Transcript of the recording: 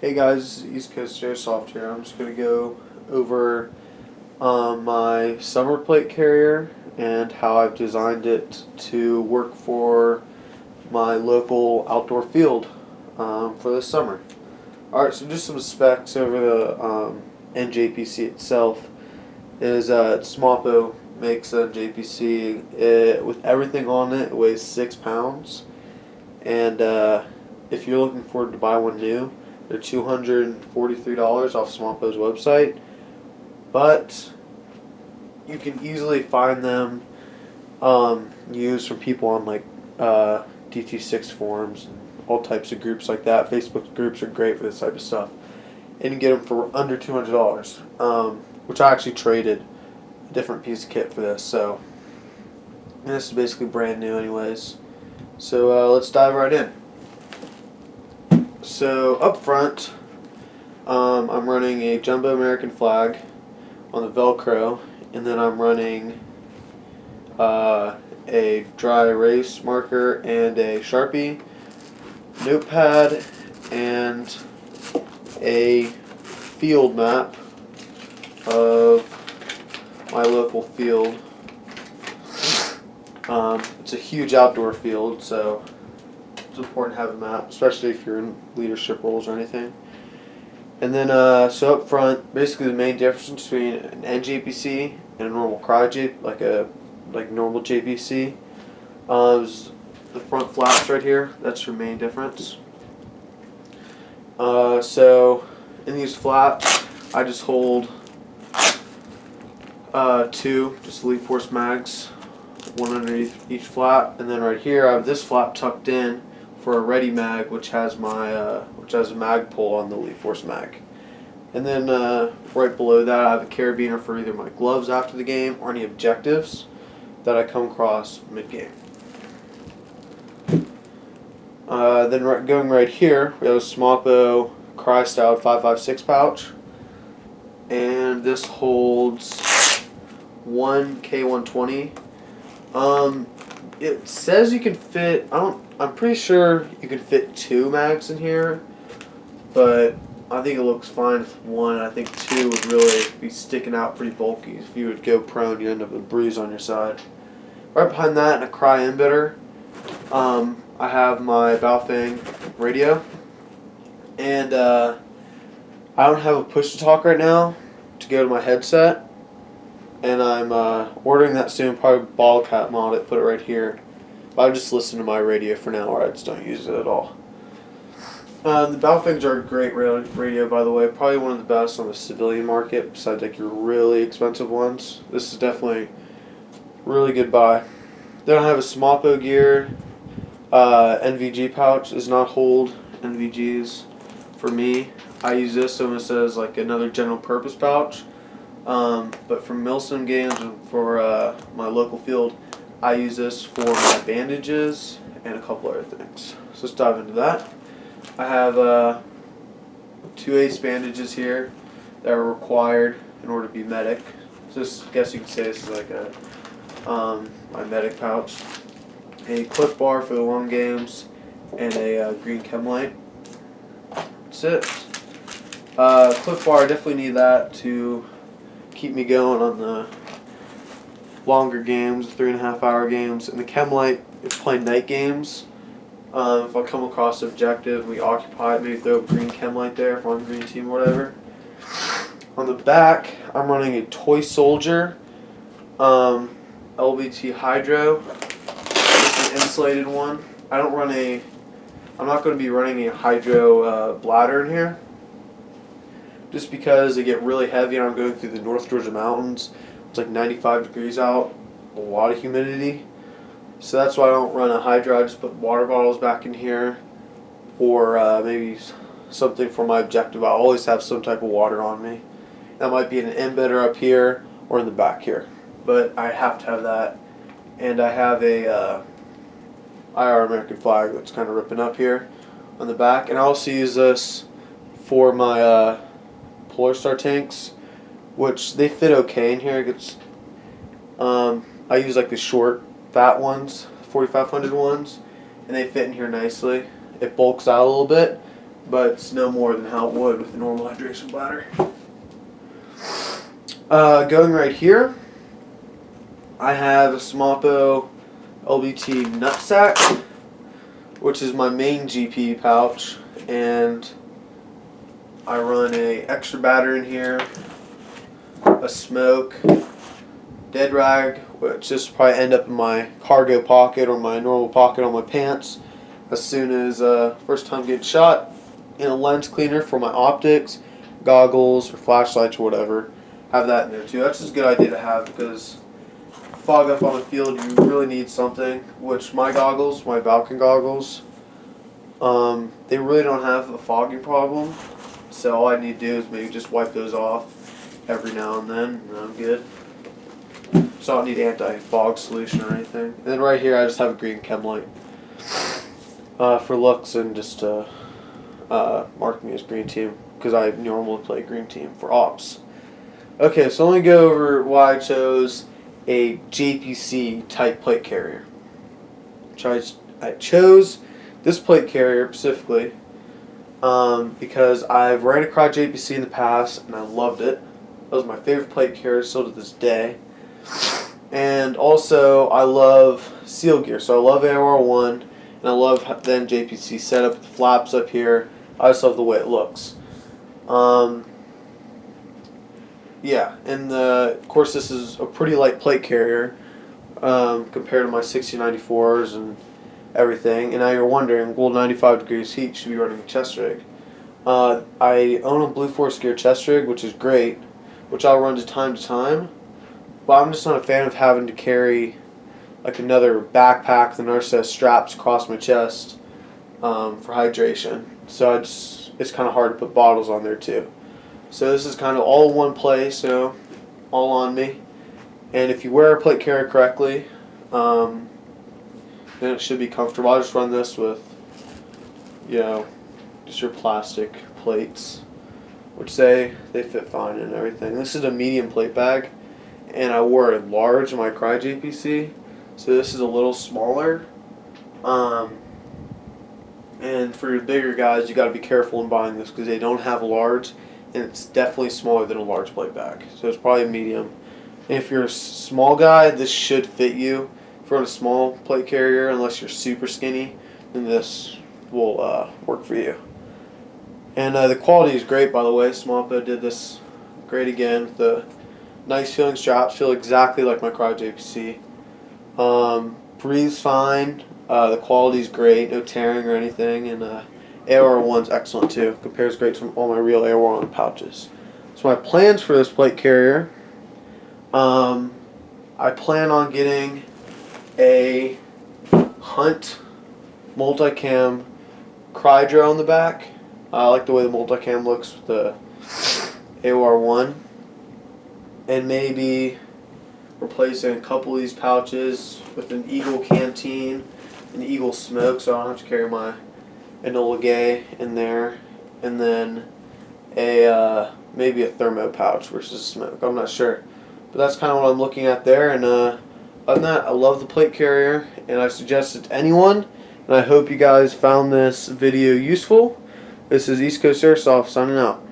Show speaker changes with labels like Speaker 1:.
Speaker 1: Hey guys, East Coast Airsoft here. I'm just going to go over my summer plate carrier and how I've designed it to work for my local outdoor field for this summer. Alright, so just some specs over the NJPC itself is Semapo makes a NJPC. With everything on it, it weighs 6 pounds. And if you're looking forward to buy one new, they're $243 off Semapo's website, but you can easily find them used from people on like DT6 forums and all types of groups like that. Facebook groups are great for this type of stuff, and you get them for under $200, which I actually traded a different piece of kit for this. So and this is basically brand new, anyways. So let's dive right in. So up front, I'm running a jumbo American flag on the Velcro, and then I'm running a dry erase marker and a Sharpie, notepad, and a field map of my local field. It's a huge outdoor field, so it's important to have a map, especially if you're in leadership roles or anything. And then, so up front, basically the main difference between an NJPC and a normal like normal JPC, is the front flaps right here. That's your main difference. So in these flaps, I just hold two just Elite Force mags, one underneath each flap, and then right here I have this flap tucked in for a ready mag, which has a mag pull on the Elite Force mag. And then right below that I have a carabiner for either my gloves after the game or any objectives that I come across mid-game. Then going right here, we have a Semapo Cry Style 5.56 pouch, and this holds one K120. It says you can fit, I'm pretty sure you can fit 2 mags in here, but I think it looks fine with 1. I think 2 would really be sticking out pretty bulky. If you would go prone, you end up with a bruise on your side. Right behind that, in a Cry emitter, I have my Baofeng radio, and I don't have a push-to-talk right now to go to my headset. And I'm ordering that soon, probably ball cap mod it, put it right here. But I just listen to my radio for now, or I just don't use it at all. The Baofengs are a great radio, by the way. Probably one of the best on the civilian market, besides like your really expensive ones. This is definitely a really good buy. Then I have a Semapo Gear NVG pouch. Does not hold NVGs for me. I use this almost as like another general purpose pouch. But for Milsim games and for my local field, I use this for my bandages and a couple other things. So let's dive into that. I have 2 ace bandages here that are required in order to be medic. So this, I guess you could say this is like a my medic pouch. A clip bar for the long games, and a green chem light. That's it. Clip bar, I definitely need that to keep me going on the longer games, 3.5-hour games, and the chem light is playing night games. If I come across an objective, we occupy it, maybe throw a green chem light there if I'm on green team or whatever. On the back, I'm running a Toy Soldier LBT Hydro. It's an insulated one. I'm not going to be running a Hydro bladder in here, just because they get really heavy and I'm going through the North Georgia mountains. It's like 95 degrees out, a lot of humidity. So that's why I don't run a Hydro. I just put water bottles back in here, or maybe something for my objective. I always have some type of water on me. That might be in an embedder up here or in the back here, but I have to have that. And I have a IR American flag that's kind of ripping up here on the back. And I also use this for my Polar Star tanks, which they fit okay in here. It's I use like the short, fat ones, 4500 ones, and they fit in here nicely. It bulks out a little bit, but it's no more than how it would with a normal hydration bladder. Going right here, I have a Semapo LBT nutsack, which is my main GP pouch, and I run a extra battery in here, a smoke, dead rag, which just probably end up in my cargo pocket or my normal pocket on my pants as soon as first time getting shot, and a lens cleaner for my optics, goggles or flashlights or whatever. Have that in there too. That's just a good idea to have because fog up on the field, you really need something, which my goggles, my Balkan goggles, they really don't have a fogging problem, so all I need to do is maybe just wipe those off every now and then, and I'm good. So I don't need anti-fog solution or anything. And then right here I just have a green chem light for looks and just to mark me as green team because I normally play green team for ops. Okay, so let me go over why I chose a JPC type plate carrier. I chose this plate carrier specifically because I've ran across JPC in the past and I loved it. That was my favorite plate carrier still to this day. And also I love seal gear, so I love AOR1 and I love then JPC setup with the flaps up here. I just love the way it looks. Yeah, and of course this is a pretty light plate carrier compared to my 6094s and everything. And now you're wondering, well, 95 degrees heat should be running a chest rig. I own a Blue Force Gear chest rig, which is great, which I'll run to time, but I'm just not a fan of having to carry like another backpack that also has straps across my chest for hydration. So it's kind of hard to put bottles on there too. So this is kind of all in one place, all on me. And if you wear a plate carrier correctly, then it should be comfortable. I just run this with, just your plastic plates, which they fit fine and everything. This is a medium plate bag, and I wore a large in my Cry JPC, so this is a little smaller. And for your bigger guys, you got to be careful in buying this because they don't have a large. And it's definitely smaller than a large plate bag. So it's probably a medium. And if you're a small guy, this should fit you. If you're on a small plate carrier, unless you're super skinny, then this will work for you. And the quality is great, by the way. Semapo did this great again. The nice feeling straps feel exactly like my Cry JPC. Breathes fine. The quality is great. No tearing or anything. And AOR1's excellent too. Compares great to all my real AOR1 pouches. So my plans for this plate carrier, I plan on getting a Hunt multicam Crydro on the back. I like the way the multicam looks with the AOR1. And maybe replacing a couple of these pouches with an Eagle canteen, an Eagle smoke, so I don't have to carry my Enola Gay in there, and then maybe a thermo pouch versus a smoke. I'm not sure, but that's kind of what I'm looking at there. And other than that, I love the plate carrier, and I suggest it to anyone. And I hope you guys found this video useful. This is East Coast Airsoft signing out.